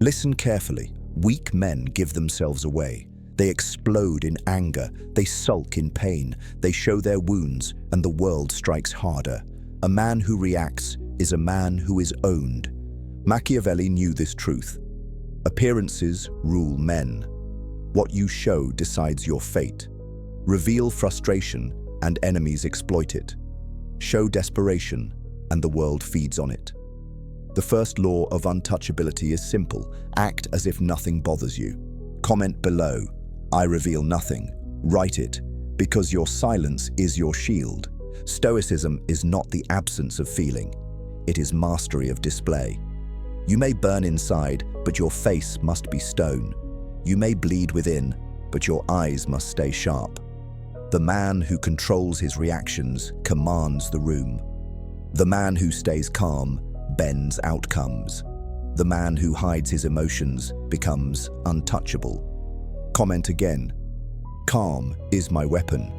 Listen carefully. Weak men give themselves away. They explode in anger, they sulk in pain, they show their wounds, and the world strikes harder. A man who reacts is a man who is owned. Machiavelli knew this truth. Appearances rule men. What you show decides your fate. Reveal frustration, and enemies exploit it. Show desperation, and the world feeds on it. The first law of untouchability is simple. Act as if nothing bothers you. Comment below, "I reveal nothing." Write it, because your silence is your shield. Stoicism is not the absence of feeling. It is mastery of display. You may burn inside, but your face must be stone. You may bleed within, but your eyes must stay sharp. The man who controls his reactions commands the room. The man who stays calm bends outcomes. The man who hides his emotions becomes untouchable. Comment again. Calm is my weapon.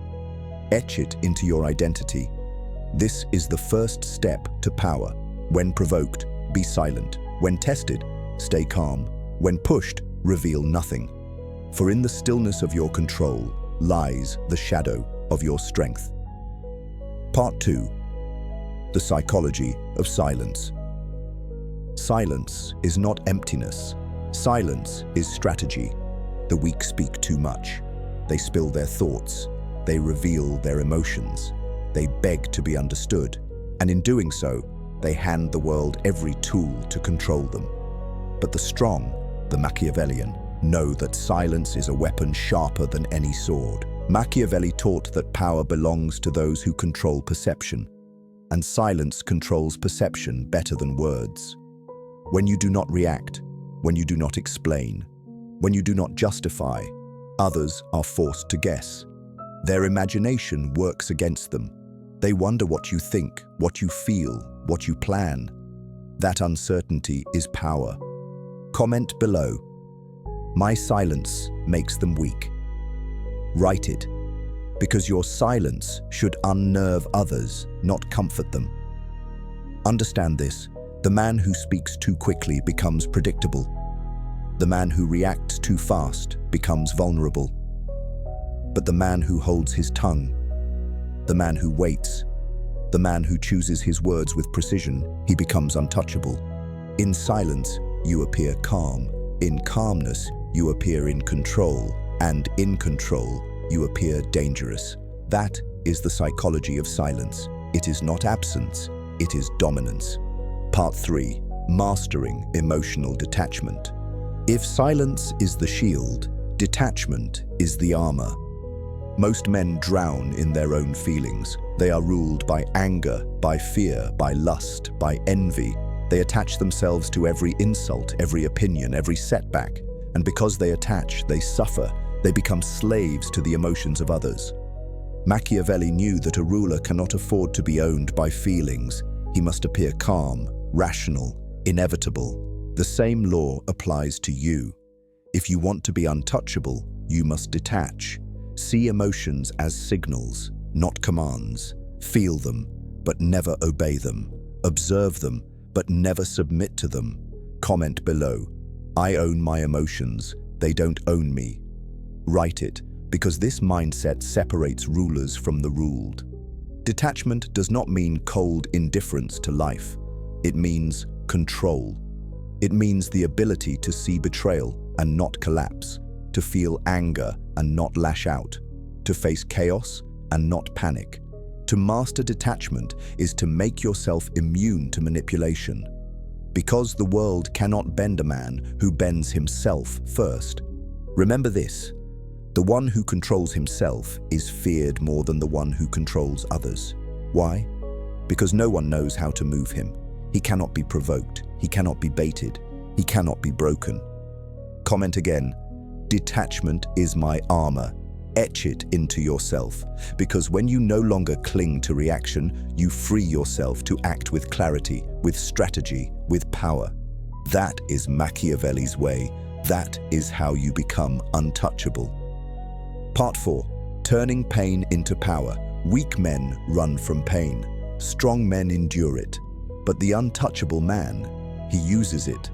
Etch it into your identity. This is the first step to power. When provoked, be silent. When tested, stay calm. When pushed, reveal nothing. For in the stillness of your control lies the shadow of your strength. Part 2. The psychology of silence. Silence is not emptiness. Silence is strategy. The weak speak too much. They spill their thoughts. They reveal their emotions. They beg to be understood. And in doing so, they hand the world every tool to control them. But the strong, the Machiavellian, know that silence is a weapon sharper than any sword. Machiavelli taught that power belongs to those who control perception, and silence controls perception better than words. When you do not react, when you do not explain, when you do not justify, others are forced to guess. Their imagination works against them. They wonder what you think, what you feel, what you plan. That uncertainty is power. Comment below. My silence makes them weak. Write it, because your silence should unnerve others, not comfort them. Understand this. The man who speaks too quickly becomes predictable. The man who reacts too fast becomes vulnerable. But the man who holds his tongue, the man who waits, the man who chooses his words with precision, he becomes untouchable. In silence, you appear calm. In calmness, you appear in control. And in control, you appear dangerous. That is the psychology of silence. It is not absence, it is dominance. Part 3. Mastering emotional detachment. If silence is the shield, detachment is the armor. Most men drown in their own feelings. They are ruled by anger, by fear, by lust, by envy. They attach themselves to every insult, every opinion, every setback. And because they attach, they suffer. They become slaves to the emotions of others. Machiavelli knew that a ruler cannot afford to be owned by feelings. He must appear calm, rational, inevitable. The same law applies to you. If you want to be untouchable, you must detach. See emotions as signals, not commands. Feel them, but never obey them. Observe them, but never submit to them. Comment below. I own my emotions. They don't own me. Write it, because this mindset separates rulers from the ruled. Detachment does not mean cold indifference to life. It means control. It means the ability to see betrayal and not collapse, to feel anger and not lash out, to face chaos and not panic. To master detachment is to make yourself immune to manipulation. Because the world cannot bend a man who bends himself first. Remember this. The one who controls himself is feared more than the one who controls others. Why? Because no one knows how to move him. He cannot be provoked. He cannot be baited. He cannot be broken. Comment again. Detachment is my armor. Etch it into yourself. Because when you no longer cling to reaction, you free yourself to act with clarity, with strategy, with power. That is Machiavelli's way. That is how you become untouchable. Part 4. Turning pain into power. Weak men run from pain. Strong men endure it. But the untouchable man, he uses it.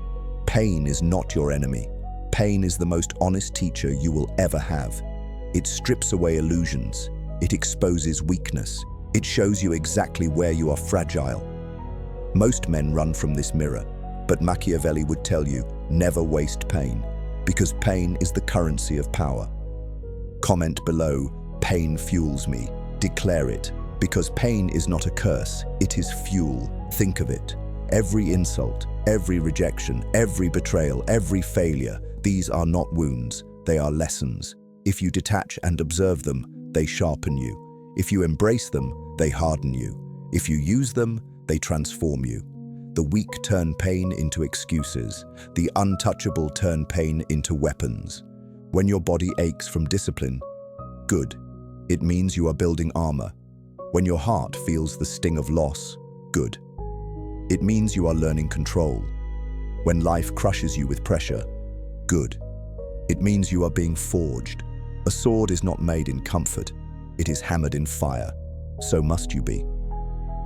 Pain is not your enemy. Pain is the most honest teacher you will ever have. It strips away illusions. It exposes weakness. It shows you exactly where you are fragile. Most men run from this mirror, but Machiavelli would tell you, never waste pain, because pain is the currency of power. Comment below, pain fuels me. Declare it, because pain is not a curse, it is fuel. Think of it. Every insult, every rejection, every betrayal, every failure, these are not wounds, they are lessons. If you detach and observe them, they sharpen you. If you embrace them, they harden you. If you use them, they transform you. The weak turn pain into excuses. The untouchable turn pain into weapons. When your body aches from discipline, good. It means you are building armor. When your heart feels the sting of loss, good. It means you are learning control. When life crushes you with pressure, good. It means you are being forged. A sword is not made in comfort. It is hammered in fire. So must you be.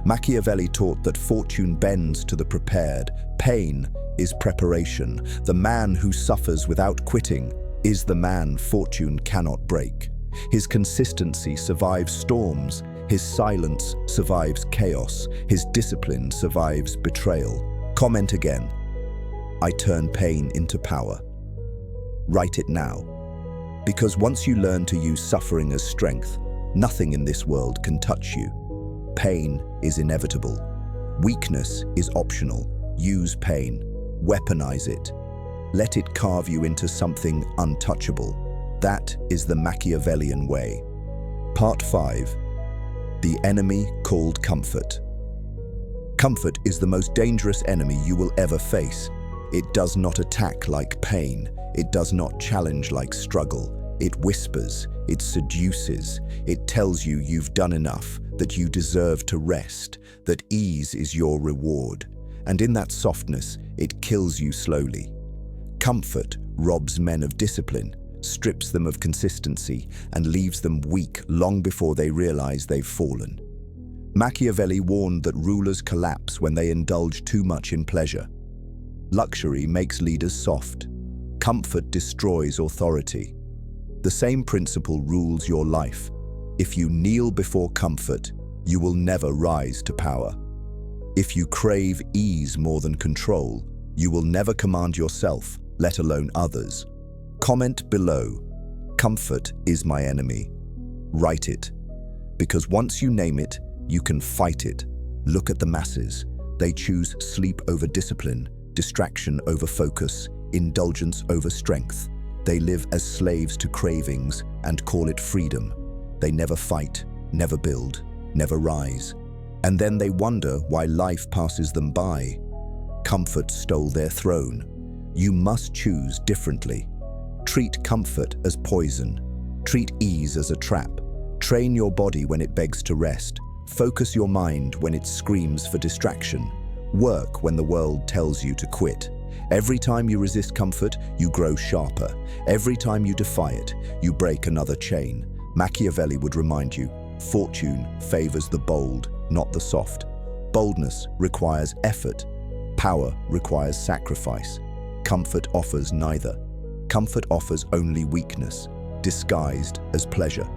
Machiavelli taught that fortune bends to the prepared. Pain is preparation. The man who suffers without quitting is the man fortune cannot break. His consistency survives storms. His silence survives chaos. His discipline survives betrayal. Comment again. I turn pain into power. Write it now. Because once you learn to use suffering as strength, nothing in this world can touch you. Pain is inevitable. Weakness is optional. Use pain. Weaponize it. Let it carve you into something untouchable. That is the Machiavellian way. Part 5. The enemy called comfort. Comfort is the most dangerous enemy you will ever face. It does not attack like pain. It does not challenge like struggle. It whispers. It seduces. It tells you you've done enough, that you deserve to rest, that ease is your reward. And in that softness, it kills you slowly. Comfort robs men of discipline, strips them of consistency, and leaves them weak long before they realize they've fallen. Machiavelli warned that rulers collapse when they indulge too much in pleasure. Luxury makes leaders soft. Comfort destroys authority. The same principle rules your life. If you kneel before comfort, you will never rise to power. If you crave ease more than control, you will never command yourself, let alone others. Comment below, comfort is my enemy. Write it, because once you name it, you can fight it. Look at the masses. They choose sleep over discipline, distraction over focus, indulgence over strength. They live as slaves to cravings and call it freedom. They never fight, never build, never rise. And then they wonder why life passes them by. Comfort stole their throne. You must choose differently. Treat comfort as poison. Treat ease as a trap. Train your body when it begs to rest. Focus your mind when it screams for distraction. Work when the world tells you to quit. Every time you resist comfort, you grow sharper. Every time you defy it, you break another chain. Machiavelli would remind you, fortune favors the bold, not the soft. Boldness requires effort. Power requires sacrifice. Comfort offers neither. Comfort offers only weakness, disguised as pleasure.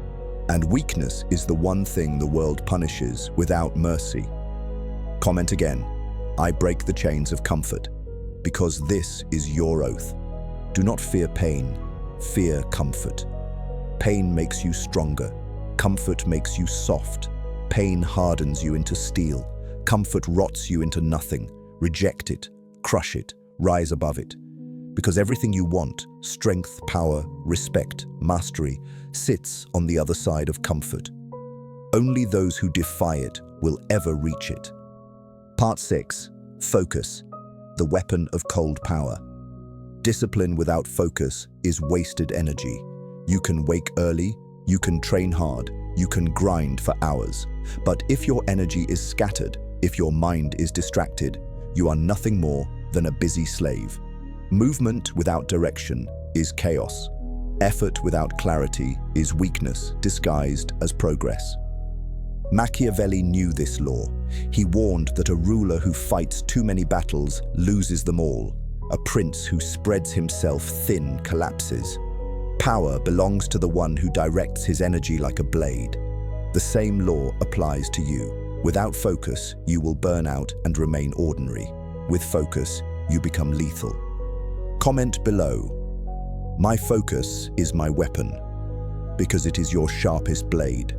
And weakness is the one thing the world punishes without mercy. Comment again. I break the chains of comfort, because this is your oath. Do not fear pain, fear comfort. Pain makes you stronger. Comfort makes you soft. Pain hardens you into steel. Comfort rots you into nothing. Reject it, crush it, rise above it. Because everything you want, strength, power, respect, mastery, sits on the other side of comfort. Only those who defy it will ever reach it. Part 6. Focus, the weapon of cold power. Discipline without focus is wasted energy. You can wake early, you can train hard, you can grind for hours. But if your energy is scattered, if your mind is distracted, you are nothing more than a busy slave. Movement without direction is chaos. Effort without clarity is weakness disguised as progress. Machiavelli knew this law. He warned that a ruler who fights too many battles loses them all. A prince who spreads himself thin collapses. Power belongs to the one who directs his energy like a blade. The same law applies to you. Without focus, you will burn out and remain ordinary. With focus, you become lethal. Comment below. My focus is my weapon, because it is your sharpest blade.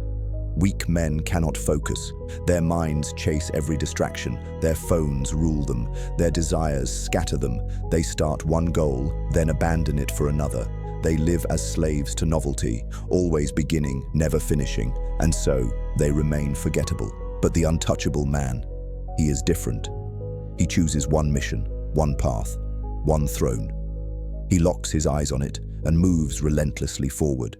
Weak men cannot focus. Their minds chase every distraction. Their phones rule them. Their desires scatter them. They start one goal, then abandon it for another. They live as slaves to novelty, always beginning, never finishing, and so they remain forgettable. But the untouchable man, he is different. He chooses one mission, one path, one throne. He locks his eyes on it and moves relentlessly forward.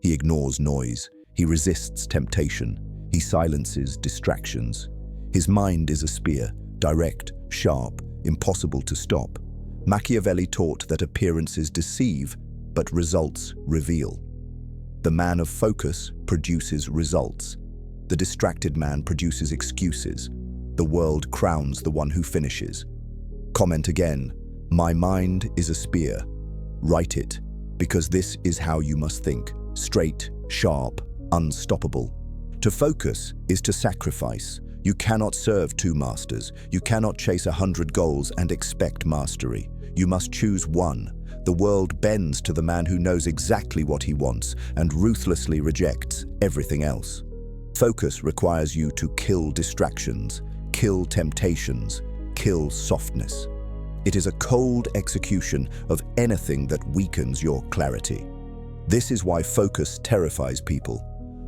He ignores noise. He resists temptation. He silences distractions. His mind is a spear, direct, sharp, impossible to stop. Machiavelli taught that appearances deceive, but results reveal. The man of focus produces results. The distracted man produces excuses. The world crowns the one who finishes. Comment again. My mind is a spear. Write it, because this is how you must think. Straight, sharp, unstoppable. To focus is to sacrifice. You cannot serve two masters. You cannot chase 100 goals and expect mastery. You must choose one. The world bends to the man who knows exactly what he wants and ruthlessly rejects everything else. Focus requires you to kill distractions, kill temptations, kill softness. It is a cold execution of anything that weakens your clarity. This is why focus terrifies people.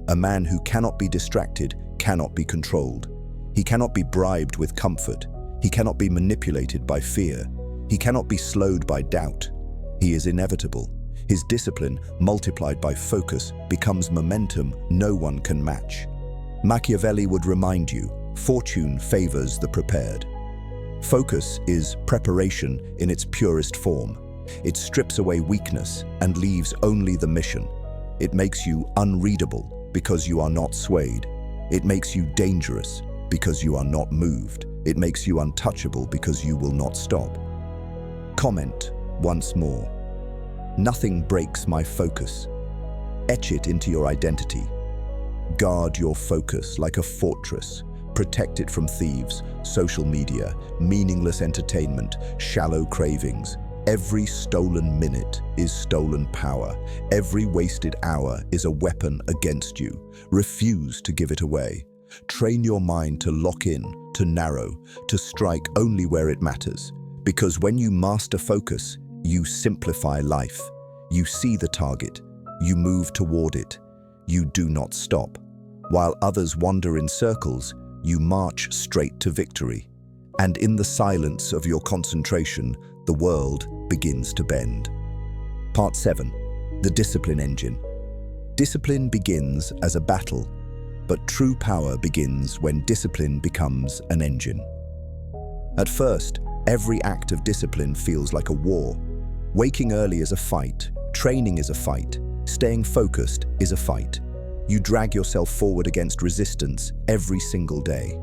A man who cannot be distracted cannot be controlled. He cannot be bribed with comfort. He cannot be manipulated by fear. He cannot be slowed by doubt. He is inevitable. His discipline, multiplied by focus, becomes momentum no one can match. Machiavelli would remind you, fortune favors the prepared. Focus is preparation in its purest form. It strips away weakness and leaves only the mission. It makes you unreadable because you are not swayed. It makes you dangerous because you are not moved. It makes you untouchable because you will not stop. Comment once more. Nothing breaks my focus. Etch it into your identity. Guard your focus like a fortress. Protect it from thieves, social media, meaningless entertainment, shallow cravings. Every stolen minute is stolen power. Every wasted hour is a weapon against you. Refuse to give it away. Train your mind to lock in, to narrow, to strike only where it matters. Because when you master focus, you simplify life. You see the target. You move toward it. You do not stop. While others wander in circles, you march straight to victory. And in the silence of your concentration, the world begins to bend. Part 7. The Discipline Engine. Discipline begins as a battle, but true power begins when discipline becomes an engine. At first, every act of discipline feels like a war. Waking early is a fight, training is a fight, staying focused is a fight. You drag yourself forward against resistance every single day.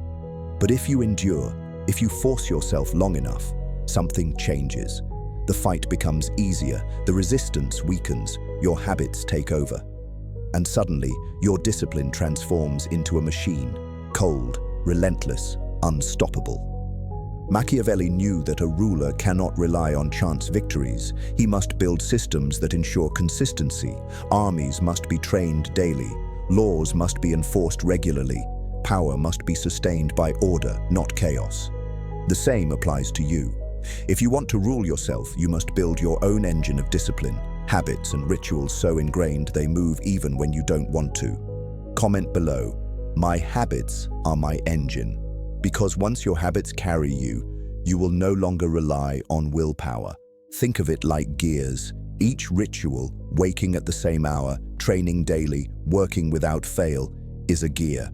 But if you endure, if you force yourself long enough, something changes. The fight becomes easier, the resistance weakens, your habits take over. And suddenly, your discipline transforms into a machine, cold, relentless, unstoppable. Machiavelli knew that a ruler cannot rely on chance victories. He must build systems that ensure consistency. Armies must be trained daily. Laws must be enforced regularly. Power must be sustained by order, not chaos. The same applies to you. If you want to rule yourself, you must build your own engine of discipline, habits and rituals so ingrained they move even when you don't want to. Comment below. My habits are my engine. Because once your habits carry you, you will no longer rely on willpower. Think of it like gears. Each ritual, waking at the same hour, training daily, working without fail, is a gear.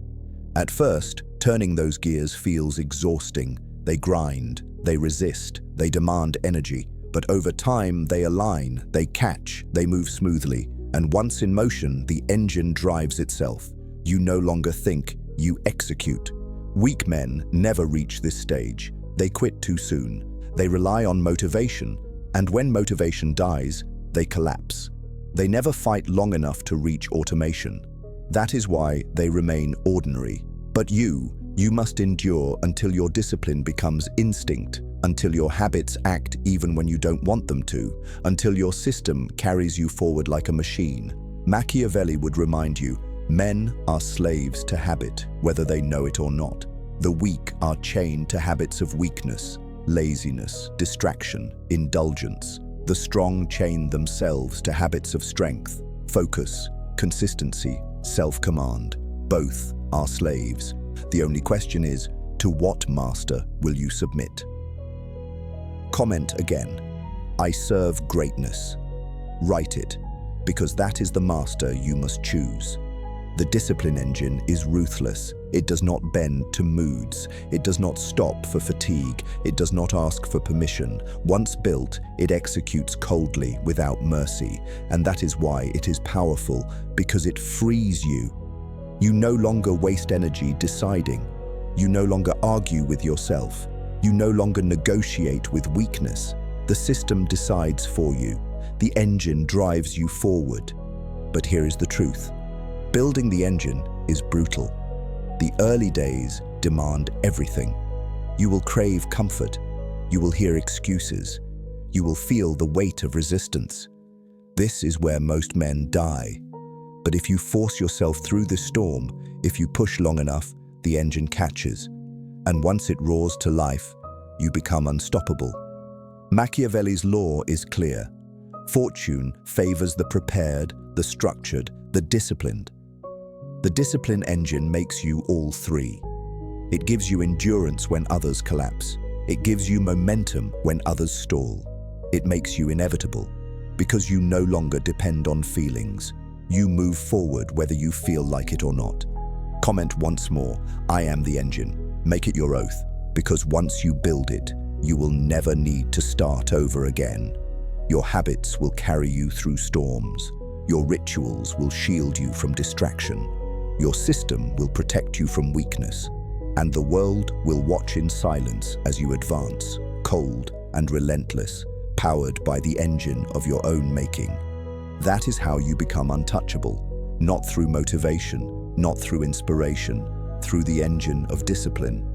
At first, turning those gears feels exhausting. They grind, they resist, they demand energy. But over time, they align, they catch, they move smoothly. And once in motion, the engine drives itself. You no longer think, you execute. Weak men never reach this stage. They quit too soon. They rely on motivation, and when motivation dies, they collapse. They never fight long enough to reach automation. That is why they remain ordinary. But you must endure until your discipline becomes instinct, until your habits act even when you don't want them to, until your system carries you forward like a machine. Machiavelli would remind you, men are slaves to habit, whether they know it or not. The weak are chained to habits of weakness, laziness, distraction, indulgence. The strong chain themselves to habits of strength, focus, consistency, self-command. Both are slaves. The only question is, to what master will you submit? Comment again. I serve greatness. Write it, because that is the master you must choose. The discipline engine is ruthless. It does not bend to moods. It does not stop for fatigue. It does not ask for permission. Once built, it executes coldly, without mercy. And that is why it is powerful, because it frees you. You no longer waste energy deciding. You no longer argue with yourself. You no longer negotiate with weakness. The system decides for you. The engine drives you forward. But here is the truth. Building the engine is brutal. The early days demand everything. You will crave comfort. You will hear excuses. You will feel the weight of resistance. This is where most men die. But if you force yourself through the storm, if you push long enough, the engine catches. And once it roars to life, you become unstoppable. Machiavelli's law is clear. Fortune favors the prepared, the structured, the disciplined. The discipline engine makes you all three. It gives you endurance when others collapse. It gives you momentum when others stall. It makes you inevitable, because you no longer depend on feelings. You move forward whether you feel like it or not. Comment once more, I am the engine. Make it your oath, because once you build it, you will never need to start over again. Your habits will carry you through storms. Your rituals will shield you from distraction. Your system will protect you from weakness, and the world will watch in silence as you advance, cold and relentless, powered by the engine of your own making. That is how you become untouchable, not through motivation, not through inspiration, through the engine of discipline.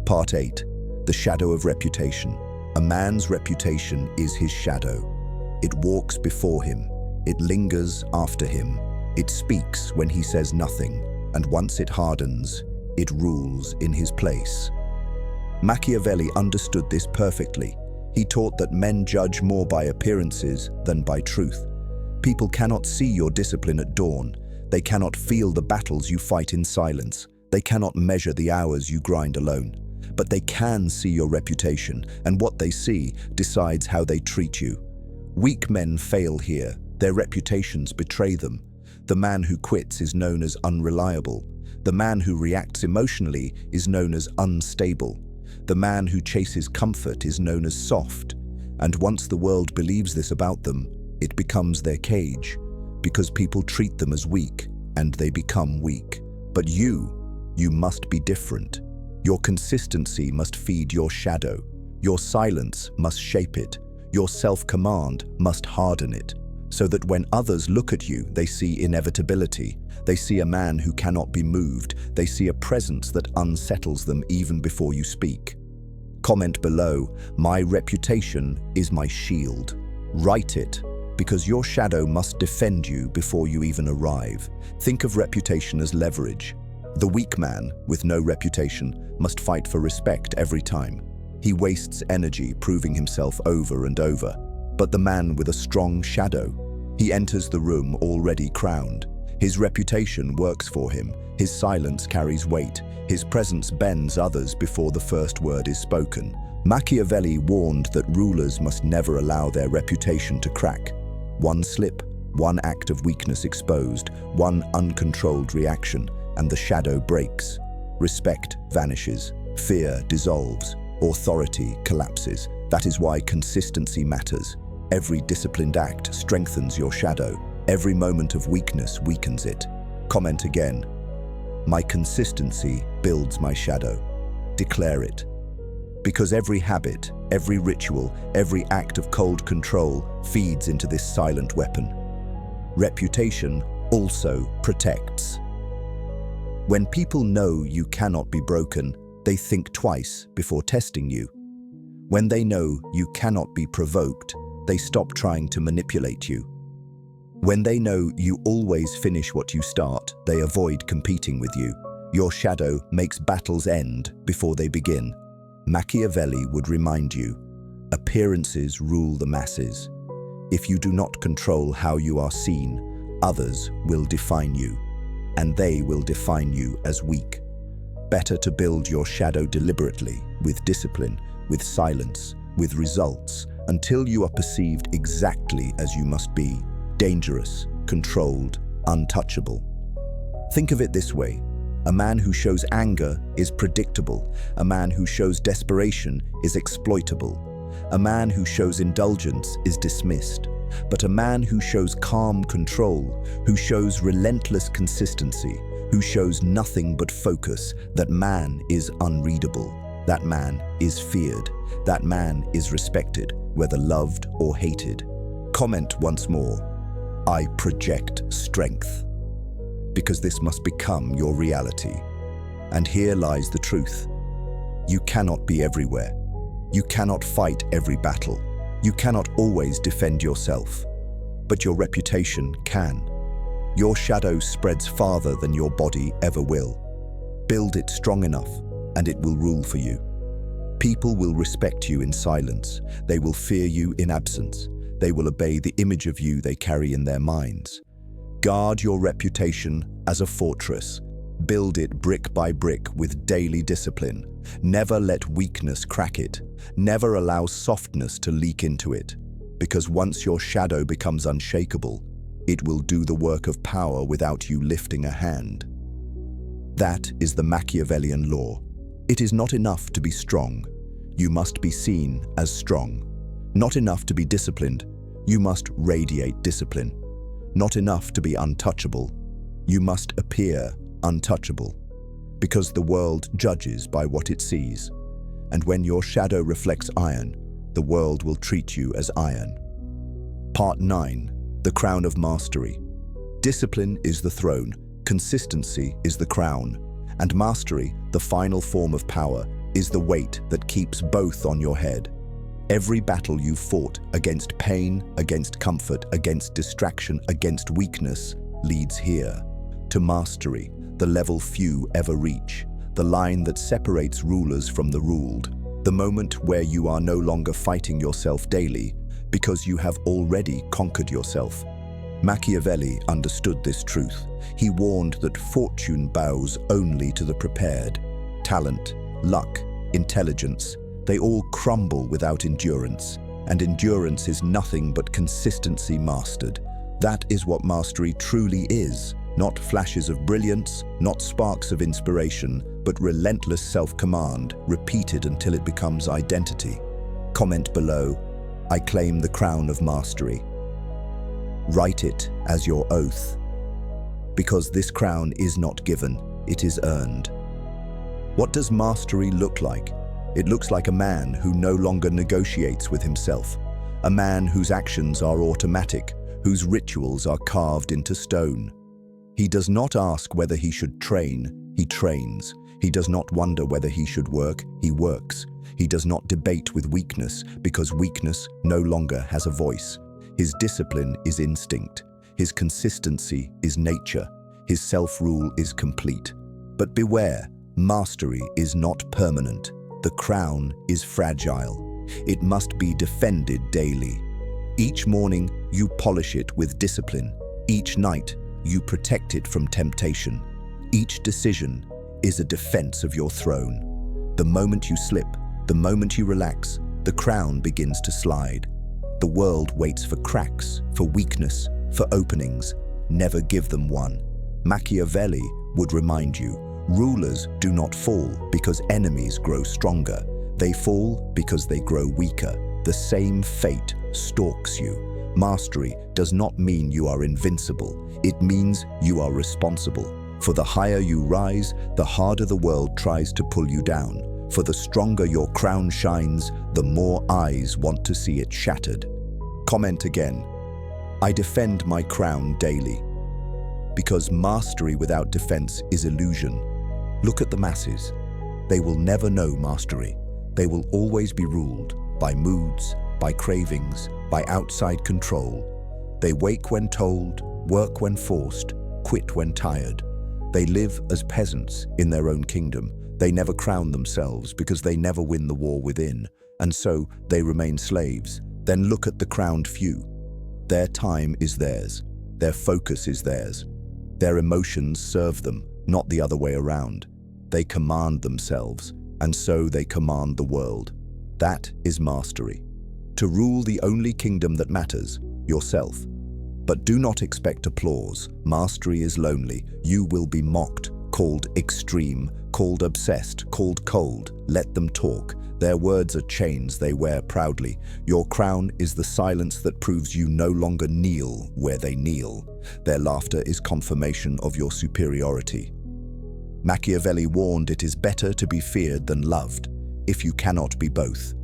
Part 8. The shadow of reputation. A man's reputation is his shadow. It walks before him. It lingers after him. It speaks when he says nothing, and once it hardens, it rules in his place. Machiavelli understood this perfectly. He taught that men judge more by appearances than by truth. People cannot see your discipline at dawn. They cannot feel the battles you fight in silence. They cannot measure the hours you grind alone. But they can see your reputation, and what they see decides how they treat you. Weak men fail here. Their reputations betray them. The man who quits is known as unreliable. The man who reacts emotionally is known as unstable. The man who chases comfort is known as soft. And once the world believes this about them, it becomes their cage, because people treat them as weak, and they become weak. But you must be different. Your consistency must feed your shadow. Your silence must shape it. Your self-command must harden it. So that when others look at you, they see inevitability. They see a man who cannot be moved. They see a presence that unsettles them even before you speak. Comment below, my reputation is my shield. Write it, because your shadow must defend you before you even arrive. Think of reputation as leverage. The weak man, with no reputation, must fight for respect every time. He wastes energy proving himself over and over. But the man with a strong shadow, he enters the room already crowned. His reputation works for him. His silence carries weight. His presence bends others before the first word is spoken. Machiavelli warned that rulers must never allow their reputation to crack. One slip, one act of weakness exposed, one uncontrolled reaction, and the shadow breaks. Respect vanishes. Fear dissolves. Authority collapses. That is why consistency matters. Every disciplined act strengthens your shadow. Every moment of weakness weakens it. Comment again. My consistency builds my shadow. Declare it. Because every habit, every ritual, every act of cold control feeds into this silent weapon. Reputation also protects. When people know you cannot be broken, they think twice before testing you. When they know you cannot be provoked, they stop trying to manipulate you. When they know you always finish what you start, they avoid competing with you. Your shadow makes battles end before they begin. Machiavelli would remind you, appearances rule the masses. If you do not control how you are seen, others will define you, and they will define you as weak. Better to build your shadow deliberately, with discipline, with silence, with results, until you are perceived exactly as you must be, dangerous, controlled, untouchable. Think of it this way. A man who shows anger is predictable. A man who shows desperation is exploitable. A man who shows indulgence is dismissed. But a man who shows calm control, who shows relentless consistency, who shows nothing but focus, that man is unreadable. That man is feared. That man is respected, whether loved or hated. Comment once more. I project strength. Because this must become your reality. And here lies the truth. You cannot be everywhere. You cannot fight every battle. You cannot always defend yourself. But your reputation can. Your shadow spreads farther than your body ever will. Build it strong enough, and it will rule for you. People will respect you in silence. They will fear you in absence. They will obey the image of you they carry in their minds. Guard your reputation as a fortress. Build it brick by brick with daily discipline. Never let weakness crack it. Never allow softness to leak into it. Because once your shadow becomes unshakable, it will do the work of power without you lifting a hand. That is the Machiavellian law. It is not enough to be strong. You must be seen as strong. Not enough to be disciplined. You must radiate discipline. Not enough to be untouchable. You must appear untouchable. Because the world judges by what it sees. And when your shadow reflects iron, the world will treat you as iron. Part 9. The Crown of Mastery. Discipline is the throne, consistency is the crown, and mastery, the final form of power, is the weight that keeps both on your head. Every battle you fought against pain, against comfort, against distraction, against weakness, leads here, to mastery, the level few ever reach, the line that separates rulers from the ruled, the moment where you are no longer fighting yourself daily, because you have already conquered yourself. Machiavelli understood this truth. He warned that fortune bows only to the prepared. Talent, luck, intelligence, they all crumble without endurance, and endurance is nothing but consistency mastered. That is what mastery truly is, not flashes of brilliance, not sparks of inspiration, but relentless self-command, repeated until it becomes identity. Comment below, I claim the crown of mastery. Write it as your oath. Because this crown is not given, it is earned. What does mastery look like? It looks like a man who no longer negotiates with himself, a man whose actions are automatic, whose rituals are carved into stone. He does not ask whether he should train, he trains. He does not wonder whether he should work, he works. He does not debate with weakness, because weakness no longer has a voice. His discipline is instinct. His consistency is nature. His self-rule is complete. But beware, mastery is not permanent. The crown is fragile. It must be defended daily. Each morning, you polish it with discipline. Each night, you protect it from temptation. Each decision is a defense of your throne. The moment you slip, the moment you relax, the crown begins to slide. The world waits for cracks, for weakness, for openings. Never give them one. Machiavelli would remind you, rulers do not fall because enemies grow stronger. They fall because they grow weaker. The same fate stalks you. Mastery does not mean you are invincible. It means you are responsible. For the higher you rise, the harder the world tries to pull you down. For the stronger your crown shines, the more eyes want to see it shattered. Comment again. I defend my crown daily. Because mastery without defense is illusion. Look at the masses. They will never know mastery. They will always be ruled by moods, by cravings, by outside control. They wake when told, work when forced, quit when tired. They live as peasants in their own kingdom. They never crown themselves because they never win the war within, and so they remain slaves. Then look at the crowned few. Their time is theirs. Their focus is theirs. Their emotions serve them, not the other way around. They command themselves, and so they command the world. That is mastery. To rule the only kingdom that matters, yourself. But do not expect applause. Mastery is lonely. You will be mocked, called extreme, called obsessed, called cold. Let them talk. Their words are chains they wear proudly. Your crown is the silence that proves you no longer kneel where they kneel. Their laughter is confirmation of your superiority. Machiavelli warned it is better to be feared than loved, if you cannot be both.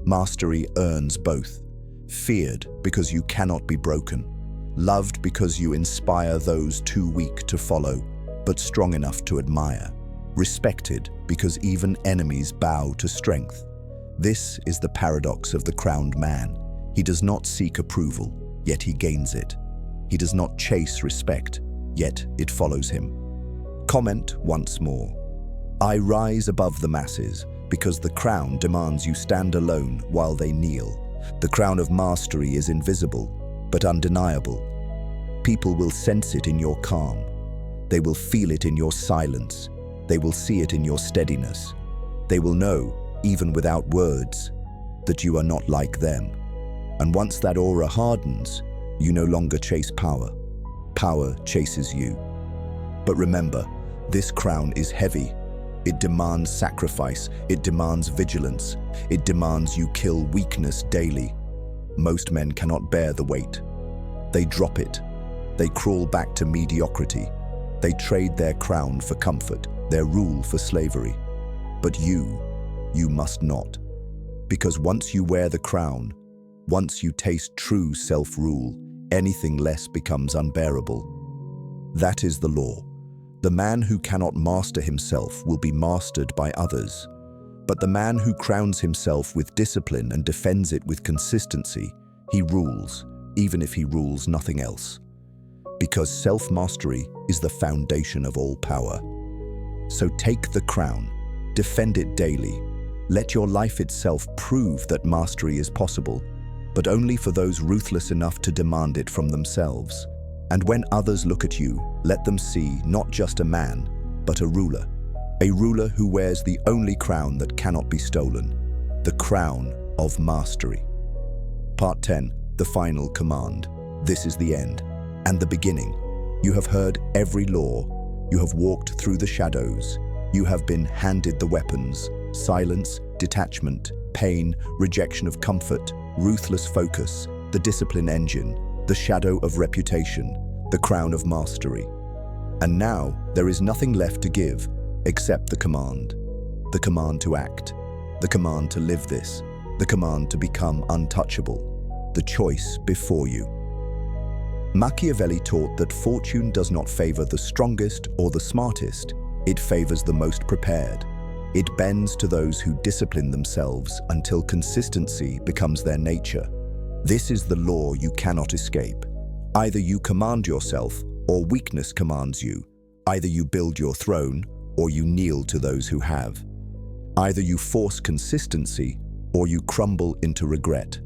Mastery earns both. Feared because you cannot be broken. Loved because you inspire those too weak to follow, but strong enough to admire. Respected because even enemies bow to strength. This is the paradox of the crowned man. He does not seek approval, yet he gains it. He does not chase respect, yet it follows him. Comment once more. I rise above the masses because the crown demands you stand alone while they kneel. The crown of mastery is invisible, but undeniable. People will sense it in your calm. They will feel it in your silence. They will see it in your steadiness. They will know, even without words, that you are not like them. And once that aura hardens, you no longer chase power. Power chases you. But remember, this crown is heavy. It demands sacrifice. It demands vigilance. It demands you kill weakness daily. Most men cannot bear the weight. They drop it. They crawl back to mediocrity. They trade their crown for comfort, their rule for slavery. But you must not. Because once you wear the crown, once you taste true self-rule, anything less becomes unbearable. That is the law. The man who cannot master himself will be mastered by others. But the man who crowns himself with discipline and defends it with consistency, he rules, even if he rules nothing else. Because self-mastery is the foundation of all power. So take the crown, defend it daily. Let your life itself prove that mastery is possible, but only for those ruthless enough to demand it from themselves. And when others look at you, let them see not just a man, but a ruler who wears the only crown that cannot be stolen, the crown of mastery. Part 10, the final command. This is the end and the beginning. You have heard every law. You have walked through the shadows. You have been handed the weapons, silence, detachment, pain, rejection of comfort, ruthless focus, the discipline engine, the shadow of reputation, the crown of mastery. And now there is nothing left to give except the command to act, the command to live this, the command to become untouchable, the choice before you. Machiavelli taught that fortune does not favor the strongest or the smartest, it favors the most prepared. It bends to those who discipline themselves until consistency becomes their nature. This is the law you cannot escape. Either you command yourself or weakness commands you. Either you build your throne or you kneel to those who have. Either you force consistency or you crumble into regret.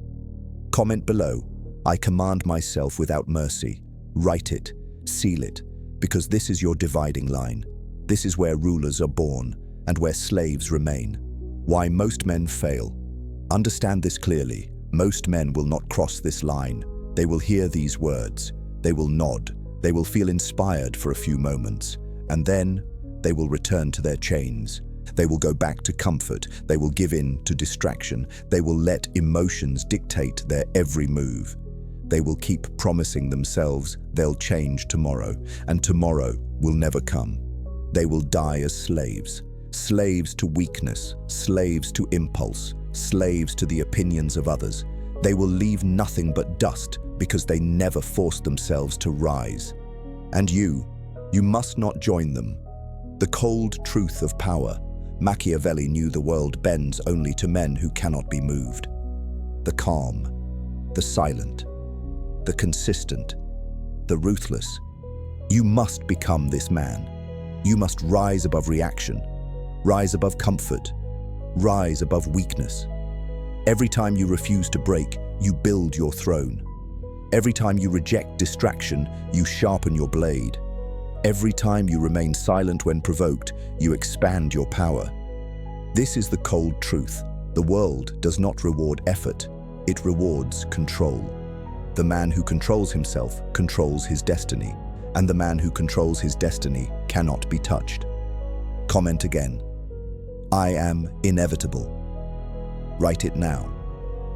Comment below. I command myself without mercy. Write it, seal it, because this is your dividing line. This is where rulers are born and where slaves remain. Why most men fail. Understand this clearly. Most men will not cross this line. They will hear these words. They will nod. They will feel inspired for a few moments. And then they will return to their chains. They will go back to comfort. They will give in to distraction. They will let emotions dictate their every move. They will keep promising themselves they'll change tomorrow, and tomorrow will never come. They will die as slaves, Slaves to weakness, slaves to impulse, slaves to the opinions of others. They will leave nothing but dust because they never forced themselves to rise. And you must not join them. The cold truth of power. Machiavelli knew the world bends only to men who cannot be moved. The calm, the silent, the consistent, the ruthless. You must become this man. You must rise above reaction, rise above comfort, rise above weakness. Every time you refuse to break, you build your throne. Every time you reject distraction, you sharpen your blade. Every time you remain silent when provoked, you expand your power. This is the cold truth. The world does not reward effort, it rewards control. The man who controls himself controls his destiny, and the man who controls his destiny cannot be touched. Comment again. I am inevitable. Write it now,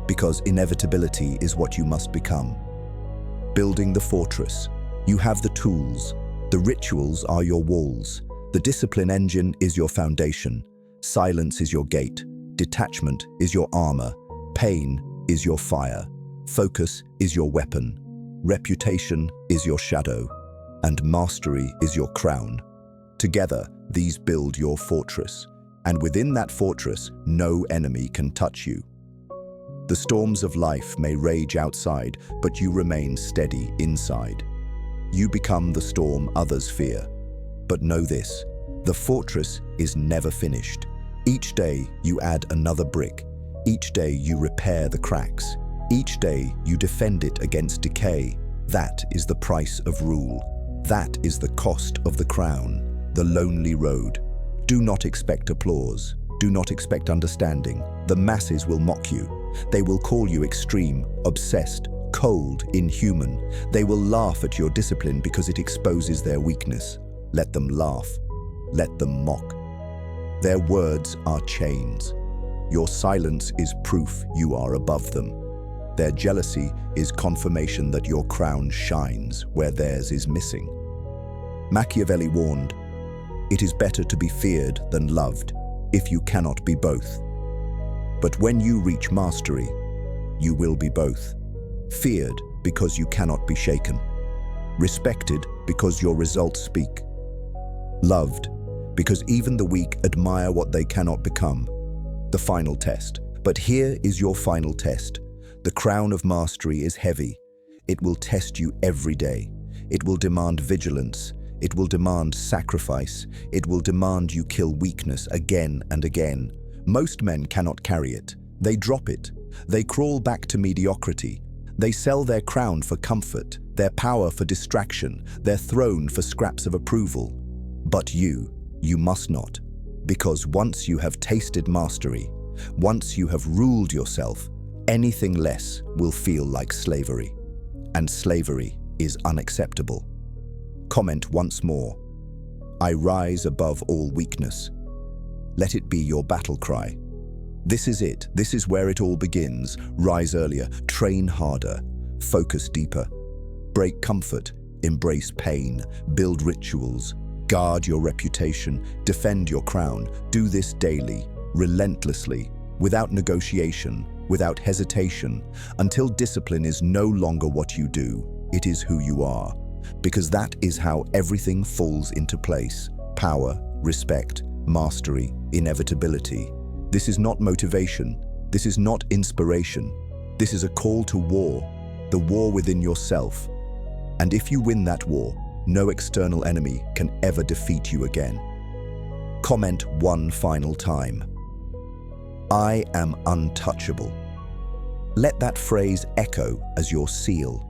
because inevitability is what you must become. Building the fortress. You have the tools. The rituals are your walls. The discipline engine is your foundation. Silence is your gate. Detachment is your armor. Pain is your fire. Focus is your weapon. Reputation is your shadow. And mastery is your crown. Together, these build your fortress. And within that fortress, no enemy can touch you. The storms of life may rage outside, but you remain steady inside. You become the storm others fear. But know this, the fortress is never finished. Each day you add another brick. Each day you repair the cracks. Each day you defend it against decay. That is the price of rule. That is the cost of the crown, the lonely road. Do not expect applause. Do not expect understanding. The masses will mock you. They will call you extreme, obsessed, cold, inhuman. They will laugh at your discipline because it exposes their weakness. Let them laugh. Let them mock. Their words are chains. Your silence is proof you are above them. Their jealousy is confirmation that your crown shines where theirs is missing. Machiavelli warned, "It is better to be feared than loved, if you cannot be both." But when you reach mastery, you will be both. Feared because you cannot be shaken. Respected because your results speak. Loved because even the weak admire what they cannot become. The final test. But here is your final test. The crown of mastery is heavy. It will test you every day. It will demand vigilance. It will demand sacrifice. It will demand you kill weakness again and again. Most men cannot carry it. They drop it. They crawl back to mediocrity. They sell their crown for comfort, their power for distraction, their throne for scraps of approval. But you must not. Because once you have tasted mastery, once you have ruled yourself, anything less will feel like slavery. And slavery is unacceptable. Comment once more. I rise above all weakness. Let it be your battle cry. This is it. This is where it all begins. Rise earlier, train harder, focus deeper. Break comfort, embrace pain, build rituals, guard your reputation, defend your crown. Do this daily, relentlessly, without negotiation, without hesitation, until discipline is no longer what you do, it is who you are. Because that is how everything falls into place. Power, respect, mastery, inevitability. This is not motivation. This is not inspiration. This is a call to war, the war within yourself. And if you win that war, no external enemy can ever defeat you again. Comment one final time. I am untouchable. Let that phrase echo as your seal.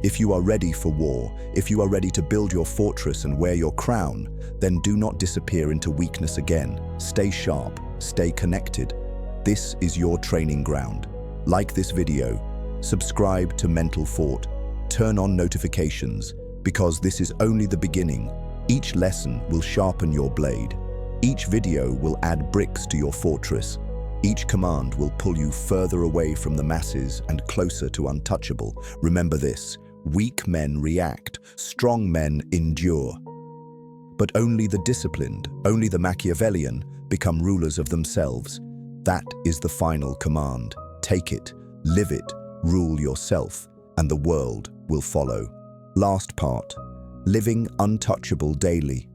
If you are ready for war, if you are ready to build your fortress and wear your crown, then do not disappear into weakness again. Stay sharp, stay connected. This is your training ground. Like this video, subscribe to Mental Fort, turn on notifications, because this is only the beginning. Each lesson will sharpen your blade. Each video will add bricks to your fortress. Each command will pull you further away from the masses and closer to untouchable. Remember this, weak men react, strong men endure. But only the disciplined, only the Machiavellian, become rulers of themselves. That is the final command. Take it, live it, rule yourself, and the world will follow. Last part. Living untouchable daily.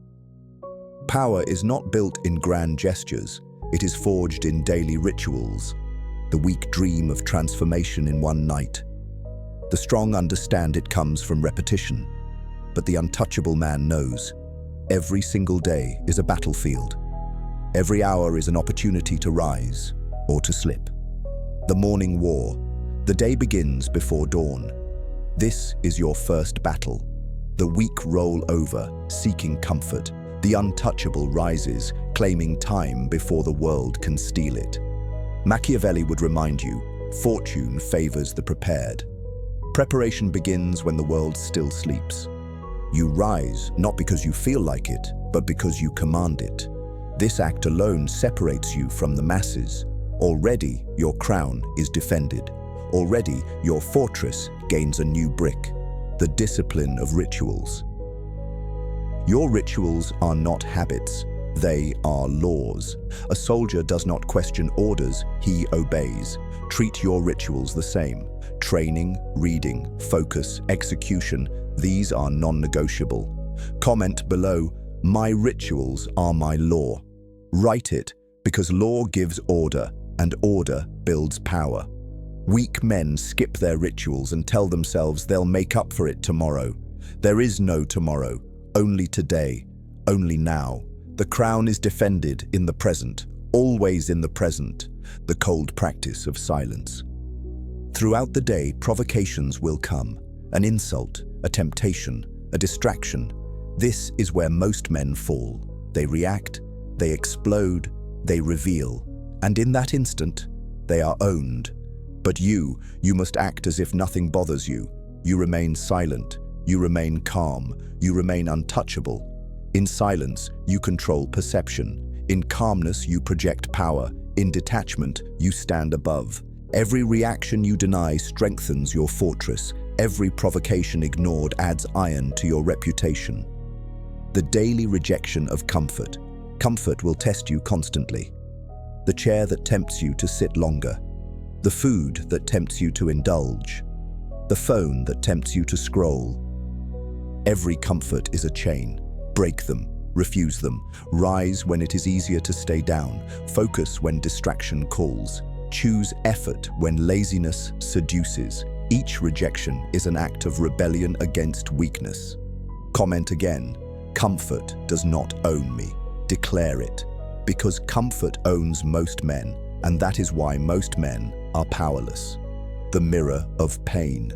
Power is not built in grand gestures. It is forged in daily rituals. The weak dream of transformation in one night. The strong understand it comes from repetition. But the untouchable man knows. Every single day is a battlefield. Every hour is an opportunity to rise or to slip. The morning war. The day begins before dawn. This is your first battle. The weak roll over, seeking comfort. The untouchable rises, claiming time before the world can steal it. Machiavelli would remind you, fortune favors the prepared. Preparation begins when the world still sleeps. You rise not because you feel like it, but because you command it. This act alone separates you from the masses. Already your crown is defended. Already your fortress gains a new brick. The discipline of rituals. Your rituals are not habits, they are laws. A soldier does not question orders, he obeys. Treat your rituals the same. Training, reading, focus, execution, these are non-negotiable. Comment below, my rituals are my law. Write it, because law gives order, and order builds power. Weak men skip their rituals and tell themselves they'll make up for it tomorrow. There is no tomorrow, only today, only now. The crown is defended in the present, always in the present, the cold practice of silence. Throughout the day, provocations will come, an insult, a temptation, a distraction. This is where most men fall. They react, they explode, they reveal, and in that instant, they are owned. But you must act as if nothing bothers you. You remain silent, you remain calm, you remain untouchable. In silence, you control perception. In calmness, you project power. In detachment, you stand above. Every reaction you deny strengthens your fortress. Every provocation ignored adds iron to your reputation. The daily rejection of comfort. Comfort will test you constantly. The chair that tempts you to sit longer. The food that tempts you to indulge. The phone that tempts you to scroll. Every comfort is a chain. Break them, refuse them. Rise when it is easier to stay down. Focus when distraction calls. Choose effort when laziness seduces. Each rejection is an act of rebellion against weakness. Comment again. Comfort does not own me. Declare it. Because comfort owns most men, and that is why most men are powerless. The mirror of pain.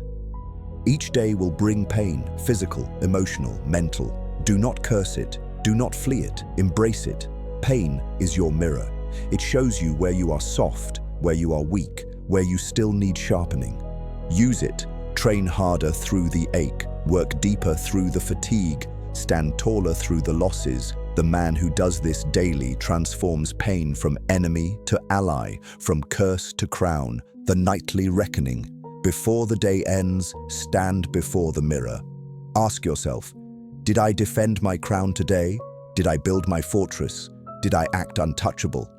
Each day will bring pain, physical, emotional, mental. Do not curse it. Do not flee it. Embrace it. Pain is your mirror. It shows you where you are soft, where you are weak, where you still need sharpening. Use it. Train harder through the ache. Work deeper through the fatigue. Stand taller through the losses. The man who does this daily transforms pain from enemy to ally, from curse to crown, the nightly reckoning. Before the day ends, stand before the mirror. Ask yourself, did I defend my crown today? Did I build my fortress? Did I act untouchable?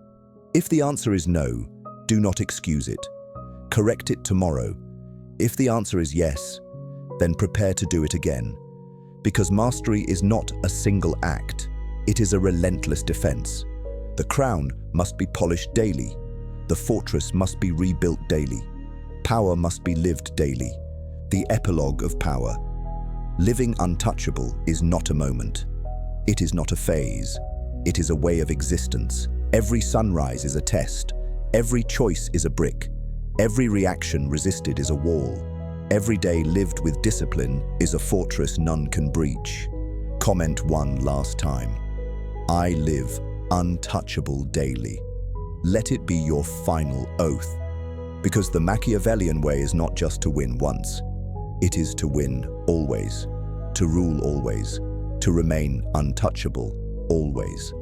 If the answer is no, do not excuse it. Correct it tomorrow. If the answer is yes, then prepare to do it again. Because mastery is not a single act. It is a relentless defense. The crown must be polished daily. The fortress must be rebuilt daily. Power must be lived daily. The epilogue of power. Living untouchable is not a moment. It is not a phase. It is a way of existence. Every sunrise is a test. Every choice is a brick. Every reaction resisted is a wall. Every day lived with discipline is a fortress none can breach. Comment one last time. I live untouchable daily. Let it be your final oath. Because the Machiavellian way is not just to win once. It is to win always, to rule always, to remain untouchable always.